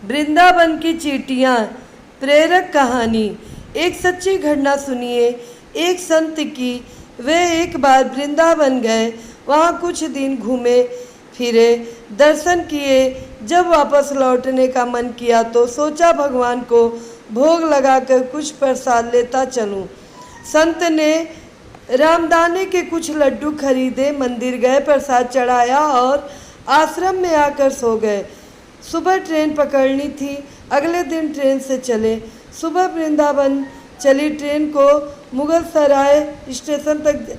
वृंदावन की चींटियाँ। प्रेरक कहानी। एक सच्ची घटना सुनिए। एक संत की। वे एक बार वृंदावन गए। वहाँ कुछ दिन घूमे फिरे, दर्शन किए। जब वापस लौटने का मन किया तो सोचा भगवान को भोग लगाकर कुछ प्रसाद लेता चलूं। संत ने रामदाने के कुछ लड्डू खरीदे, मंदिर गए, प्रसाद चढ़ाया और आश्रम में आकर सो गए। सुबह ट्रेन पकड़नी थी। अगले दिन ट्रेन से चले। सुबह वृंदावन चली ट्रेन को मुगल सराय स्टेशन तक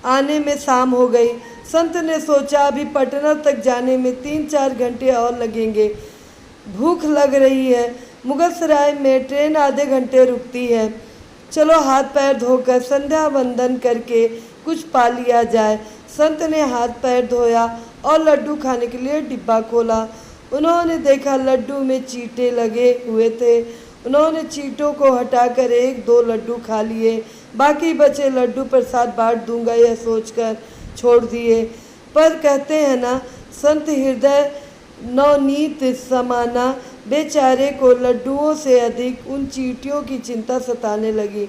आने में शाम हो गई। संत ने सोचा अभी पटना तक जाने में 3-4 घंटे और लगेंगे। भूख लग रही है। मुगल सराय में ट्रेन आधे घंटे रुकती है। चलो हाथ पैर धोकर संध्या वंदन करके कुछ पा लिया जाए। संत ने हाथ पैर धोया और लड्डू खाने के लिए डिब्बा खोला। उन्होंने देखा लड्डू में चींटे लगे हुए थे। उन्होंने चींटों को हटाकर 1-2 लड्डू खा लिए। बाकी बचे लड्डू प्रसाद बांट दूंगा यह सोचकर छोड़ दिए। पर कहते हैं ना, संत हृदय नवनीत समाना। बेचारे को लड्डुओं से अधिक उन चींटियों की चिंता सताने लगी।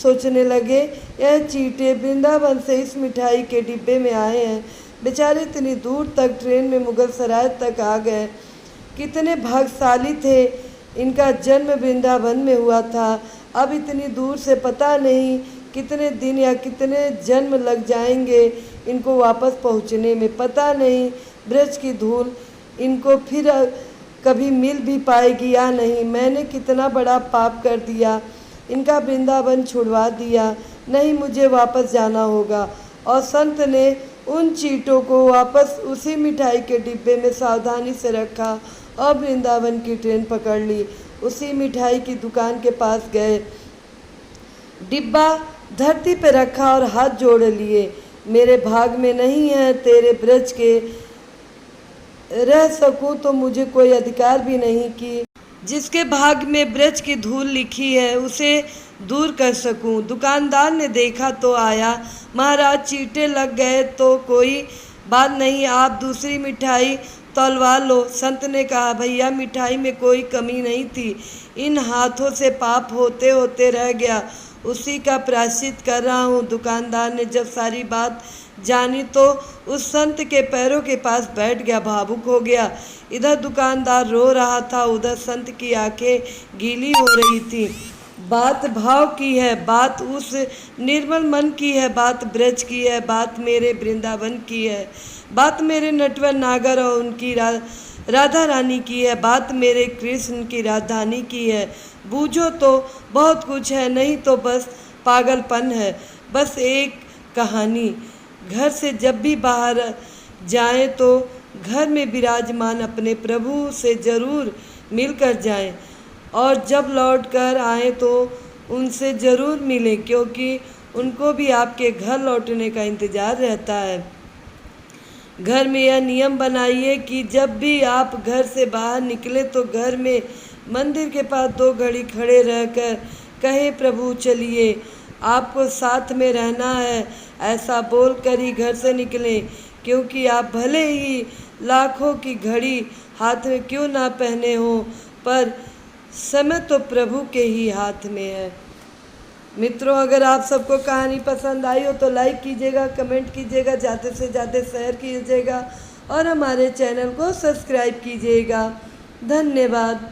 सोचने लगे, यह चींटे वृंदावन से इस मिठाई के डिब्बे में आए हैं। बेचारे इतनी दूर तक ट्रेन में मुगल सराय तक आ गए। कितने भाग्यशाली थे। इनका जन्म वृंदावन में हुआ था। अब इतनी दूर से पता नहीं कितने दिन या कितने जन्म लग जाएंगे इनको वापस पहुंचने में। पता नहीं ब्रज की धूल इनको फिर कभी मिल भी पाएगी या नहीं। मैंने कितना बड़ा पाप कर दिया। इनका वृंदावन छुड़वा दिया। नहीं, मुझे वापस जाना होगा। और संत ने उन चींटों को वापस उसी मिठाई के डिब्बे में सावधानी से रखा और वृंदावन की ट्रेन पकड़ ली। उसी मिठाई की दुकान के पास गए, डिब्बा धरती पर रखा और हाथ जोड़ लिए। मेरे भाग में नहीं है तेरे ब्रज के रह सकूं तो मुझे कोई अधिकार भी नहीं कि जिसके भाग में ब्रज की धूल लिखी है उसे दूर कर सकूं। दुकानदार ने देखा तो आया, महाराज चींटे लग गए तो कोई बात नहीं, आप दूसरी मिठाई तौलवा लो। संत ने कहा, भैया मिठाई में कोई कमी नहीं थी, इन हाथों से पाप होते होते रह गया, उसी का प्रायश्चित कर रहा हूँ। दुकानदार ने जब सारी बात जानी तो उस संत के पैरों के पास बैठ गया, भावुक हो गया। इधर दुकानदार रो रहा था, उधर संत की आंखें गीली हो रही थी। बात भाव की है, बात उस निर्मल मन की है, बात ब्रज की है, बात मेरे वृंदावन की है, बात मेरे नटवर नागर और उनकी राधा रानी की है, बात मेरे कृष्ण की राजधानी की है। बूझो तो बहुत कुछ है, नहीं तो बस पागलपन है। बस एक कहानी, घर से जब भी बाहर जाएं तो घर में विराजमान अपने प्रभु से ज़रूर मिलकर जाएं और जब लौट कर आएँ तो उनसे ज़रूर मिलें, क्योंकि उनको भी आपके घर लौटने का इंतज़ार रहता है। घर में यह नियम बनाइए कि जब भी आप घर से बाहर निकले तो घर में मंदिर के पास 2 घड़ी खड़े रहकर कहें, प्रभु चलिए आपको साथ में रहना है, ऐसा बोल कर ही घर से निकलें। क्योंकि आप भले ही लाखों की घड़ी हाथ में क्यों ना पहने हो, पर समय तो प्रभु के ही हाथ में है। मित्रों, अगर आप सबको कहानी पसंद आई हो तो लाइक कीजिएगा, कमेंट कीजिएगा, ज़्यादा से ज़्यादा शेयर कीजिएगा और हमारे चैनल को सब्सक्राइब कीजिएगा। धन्यवाद।